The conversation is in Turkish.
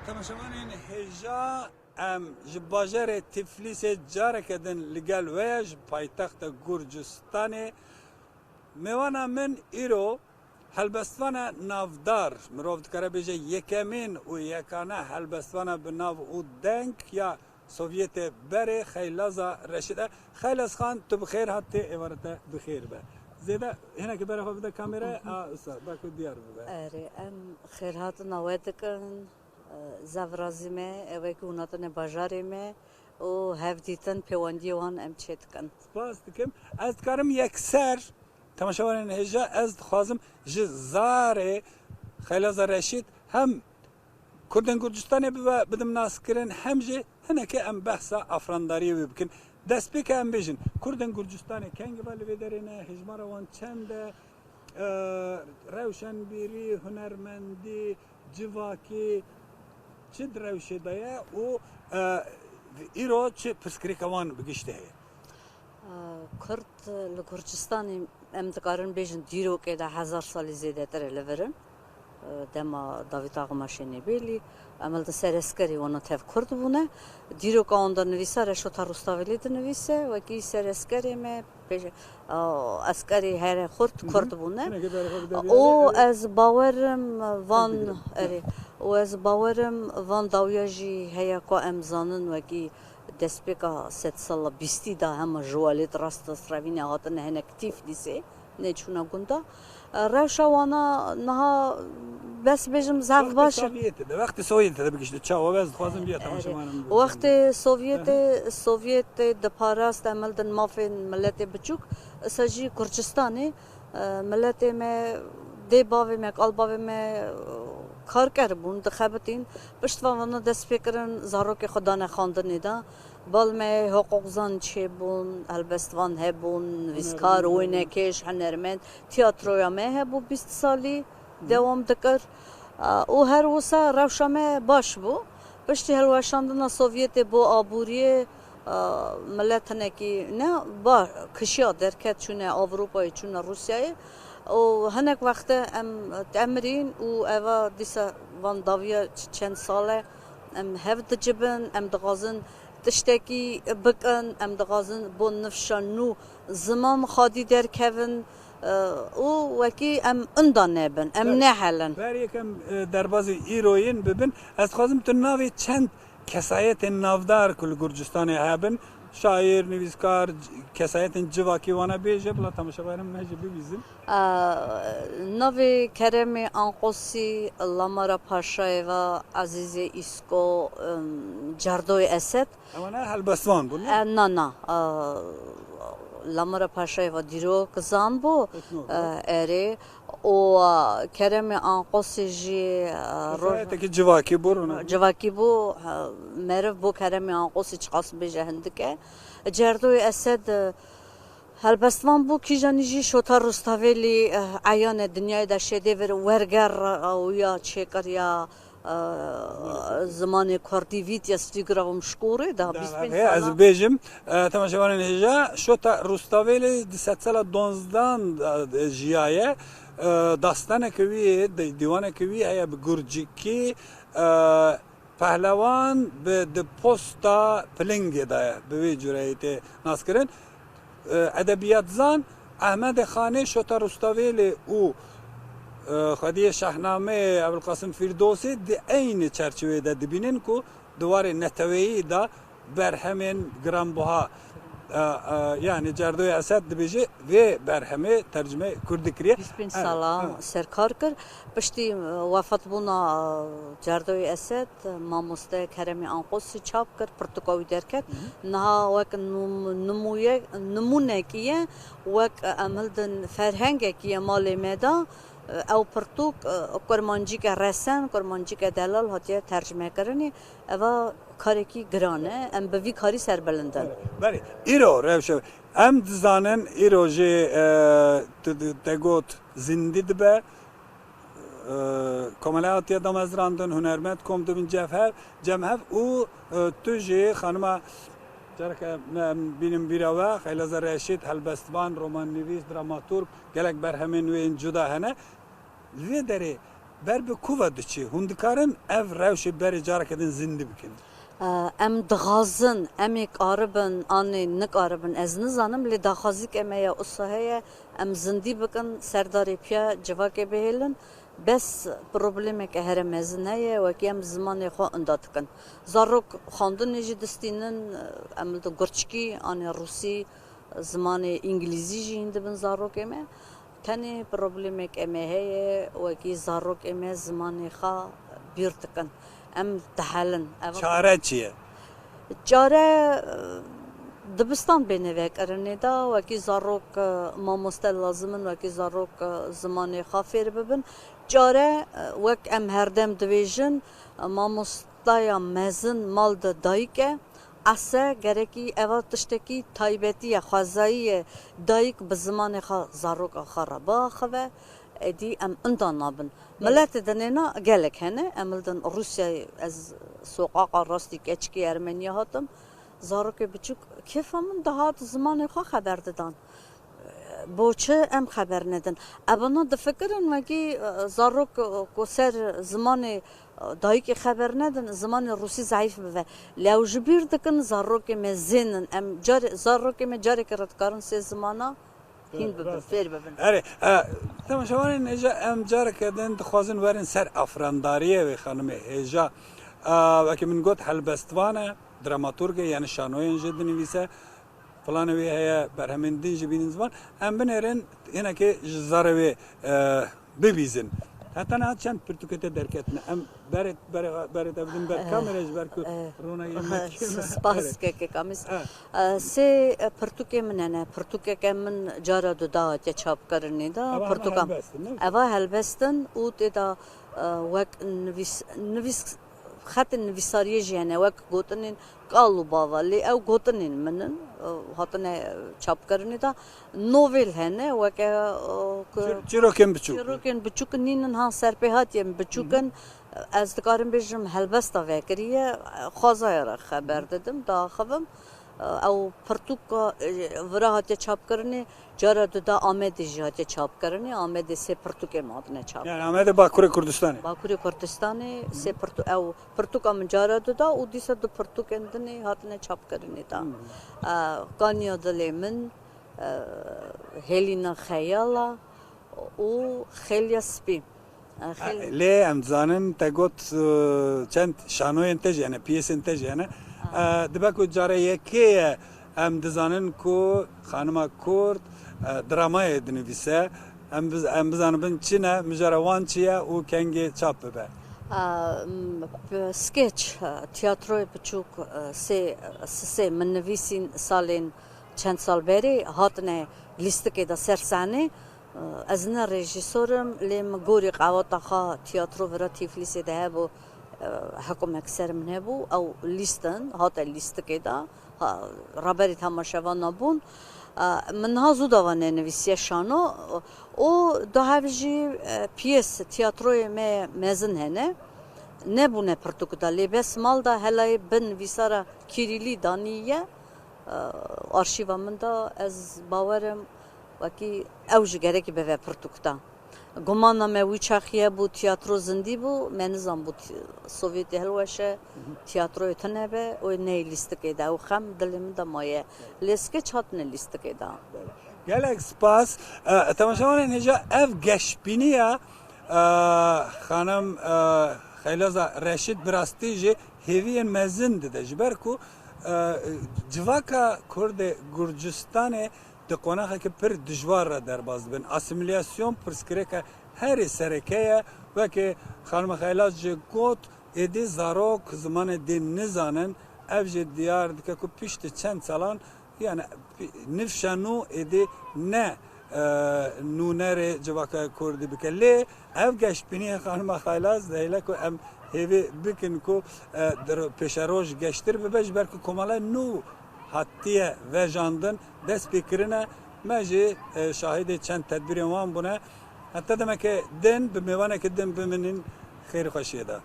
تماشاوانین هجا ام جباجر تفلیس جارک دن لگل ویج پایتخت گرجستان میوانا من ایرو هلبستوانا نافدار مروفد کرا بیجه یکمین و یکانه هلبستوانا بناف او دنک یا سوویت بره خیلازا رشیده خیلاز خان تو بخیر هاتی ایوارته بخیر به زیده هنا که بره خواه کامرا استاد باکو دیار بده اره ام خیر هات نوادکن زفرازیمه اوه که اوناتن باجاریمه و هفدیتن پیوندی وان ام چیتکن سپاس دکم از کارم یکسر تماشاوانین هجا از خوازم جزاره خیلاز رشید هم کردن گرجستان بدم ناس کرن هم جه هنه که ام بحثا افرانداری بکن دست بی که ام بیجن کردن گرجستان کنگ بالی بدرینه هجمار وان چنده روشن بیری هنرمندی جواکی چه دروشه دایا و ایرو چه پسکری کوان بگشته هی کرد لگرجستانی ام دکارن بیجن دیرو که ده 1000 سالی زیده تر لورن دما داوید آقا ماشینی بیلی عمل ده سرسکری وانا تف کرد بونه دیرو که آن در نویسه رشوتا روستاویلی ده نویسه و کی سرسکری می اسکری هر خورد کرد بونه او از باورم وان او از باورم وان داویاجی هیا که امزانن و کی دسپیکا 7 سال بیستی دا همه جوالیت راست سروینه هاتن هنکتیف دیسه نچونا گوندا روشوانا نها بس بجم زاف باشه وقت سوویت ده بگشته چه و خوازم بیاد تماشاوانم وقت سوویت د پاراست عمل دن مافین ملت بچوک سجی گرجستانی ملت ما دی باوی ما قال باوی ما کار کربون دخبتین پشتوانه دست فکرن زارو که خدا نخواندنی دا بال ما حقوق زن چه بون البستوان هبون ویسکار وینکش هنرمند تیاترویا ما هبو 20 سالی دوام دکر او هر وسا روشامه باش بو پشتی هلوشاندنا سوویت بو آبوری ملتنه کی نه با کشیا درکت چونه اروپای چونه روسیای و هنک وقت امرین و اوا دیسا وان داویا چند ساله ام هفت جبن ام دغازن تشتکی بکن ام دغازن بو نفشان نو زمان خادی در کون او وکی ام اندان نبن ام نحلن بر یکم دربازی ایروین ببین از خوازم تو ناوی چند کسایت نافدار کل گرجستان هبن شاعر نویسکار کسایت جواکی وانا بیجه بلا تماشاوانم مهجه ببیزیم نوی کرم آنقوسی لامارا پاشای و عزیز ایسکو جردوی اسد اما نه هلبستوان بود نه نه لامارا پاشای و دیرو کزان بو اره و کرم آنقوسی جی کسایت که جواکی برونه جواکی بو مرف بو کرم آنقوسی چقاس بیجه هندکه جردوی اسد هلبستوان بو کی جانیجی شوتا روستاویلی عیان دنیای دا شده ورگر او یا چکر یا زمان کردی ویت یا ستیگراوم شکوره دا 25 سالا از بیجم تماشاوانین هجا شوتا روستاویلی 200 سال دونزدان جیایه داستان کوی دیوان کوی هیا بگرجی کی پهلوان به پوستا پلنگ دایا به جورایت ناس کردن ادبیات زان احمد خانه شوتا روستاویلی او خدیه شاهنامه ابوالقاسم فردوسی دی عین چرچوه ده دبینن کو دوار نتویی دا برهمن گرانبها yani Cerdoy Esed dibêje vê berhemê tercüme Kurdî kiriye 25 sala serkar kir piştî wefatbûna Cerdoy Esed mamoste Keremê Anqosî çap kir pirtûkawî derket niha wek nimunekî ye wek em hildin ferhengekî ye malê me da ew pirtûk kurmancîke resen kurmancîke delal hatiye tercüme kirinî eva karekî giran e em bi vî karî serbilindin Berê îro rewşe em dizanin îro jê te got zindî dibe komelatiya damezrandin hunermet kom dibin cemhev û tu jê xanima Cerke bînim bîra we Xeylaza Reşîd helbestvan roman nivîs dramaturg gelek berhemên wê cuda hene vê derê ber bi kuva diçi hundikarin ev rewşê berê carekedin zindî bikin. Em dixazin, em ê qaribin, anê nikaribin ez nizanim lê daxwazîk em heye wisa heye em zindî bikin serdarê piya civakê bihêlin bes problemeke here mezin heye wekî em zimanê xwe inda dikin. Zarok xwandinê jî distînin em li gurçikî anê Rûsî zimanê îngilîzî jî hîn dibin zarokê me. Tenê problemek em ê heye wekî zarokê me zimanê xwe bîr dikin. Em dihelin. Çare çi ye? Care dibistan bêne vekirinê da wekî zarok mamoste lazimin wekî zarok zimanê xwe fêr bibin. Care wek em herdem dibêjin mamostaya mezin mal de dayîk e ese gerekî eva tiştekî taybetî ye xwezayî ye dayîk bi zimanê xwe zaroka xwe re biaxive êdî em inda nabin. Milletê dinêna gelek hene em li din Rûsyayê ez soqaqa rastî keçikî Ermeniya hatim zarokê biçûk kêfa min dihat zimanê xwe xeber didan. Boçi em xeber nedin. Evana difikirin wekî zarok ku ser zimanê dayîkê xeber nedin zimanê Rûsî zayıf bibe. Lew ji bîr dikin zarokê me zênin em zarokê me carekê re dikarin sê zimana hîn bibin fêr bibin. Erê temaşevanên hêja em carekedin dixwazin werin ser afrandariyê wê xanimê hêja wekî min got helbestvan e dramaturg e yani şanoyên jî dinivîse planê wê heye berhemên din jî bînin ziman em binêrin hinekê ji zarê wê bibîzin. Heta nihat çend pirtûkê derketine em berê te bidin ber kamerê ji ber ku rûnayê Spas keke kamis. Sê pirtûkê min hene pirtûkeke min cara du da hatiye çapkirinê da pirtûkan eva helbestin û tê da wek nivîs xetên nivîsariyê jî hene wek gotinên qal û bava lê ew gotinên min in hatine çapkirinê da novel hene weke çîrokên biçûk çîrokên biçûk nînin ha serpêhatiyên biçûk in ez dikarim bêjim helbesta vekiriye xwazaya re xeber didim daxivim ew pirtûka vira hatiye çapkirinê cara du da Amedê jî hatiye çapkirinê Amedê sê pirtûkê me hatine çap. Yani Amedê Bakurê Kurdistanê. Bakurê Kurdistanê sê ew pirtûka min cara du da û dîsa du pirtûkên dinê hatine çapkirinê da. Kaniya dilê min Helîna Xeyala û Xelya Spî. Lê em dizanin te got çend şanoyên te jî hene piyesên te jî hene dibe ku care yekê ye em dizanin ku xanima Kurd dramayê dinivîse em bizanibin çi ne mijara wan çi ye û kengê çap bibe. Skeç tiyatroya biçûk sê min nivîsîn salên çend sal berê hatine lîstikê da ser sahnê ez ne rejîsorim lê min gorî qeweta xwe tiyatro vira Tiflisê de hebû hekumek ser min hebû ew lîstin hate lîstikê da raberî temaşevan nabûn min niha zû dava nenivîsiye şano û dihev jî piyes tiyatroyê me mezin hene nebûne pirtûk da lê bes mal da helayê bin nivîsara Kirîlî danîye arşîva min da ez bawerim wekî ew ji gerekî bive pirtûk da. Gumana me wî çaxiye bû tiyatro zindî bû me nizan bû Sovyetê hilweşe tiyatroyê tune be û neyê lîstikê da ew xem dilê min de maye lê skeç hatine lîstikê da. Gelek spas temaşevanên hêja ev geşbîniya xanim Xeylaza Reşîd birastî jî hêviyên mezin dide ji ber ku civaka Kurdê Gurcistanê di qonaxekî pir dijwar re derbas dibin. Asimilasyon pirsgirêke herê sereke ye wekî xanima Xeylaz jî got êdî zarok zimanê dê nizanin ev jî diyar dike ku piştî çend salan yani nifşa nû êdî ne nûnerê civaka Kurdî bike lê ev geşbîniya xanima Xeylaz deyle ku em hêvî bikin ku pêşeroj geştir bibe ji ber ku komala nû hatiye vejandin dest pêkirine me jî şahidê çend tedbîrên wan bûne heta demeke din bi mêvanekî din biminin xêrxweşiyê da.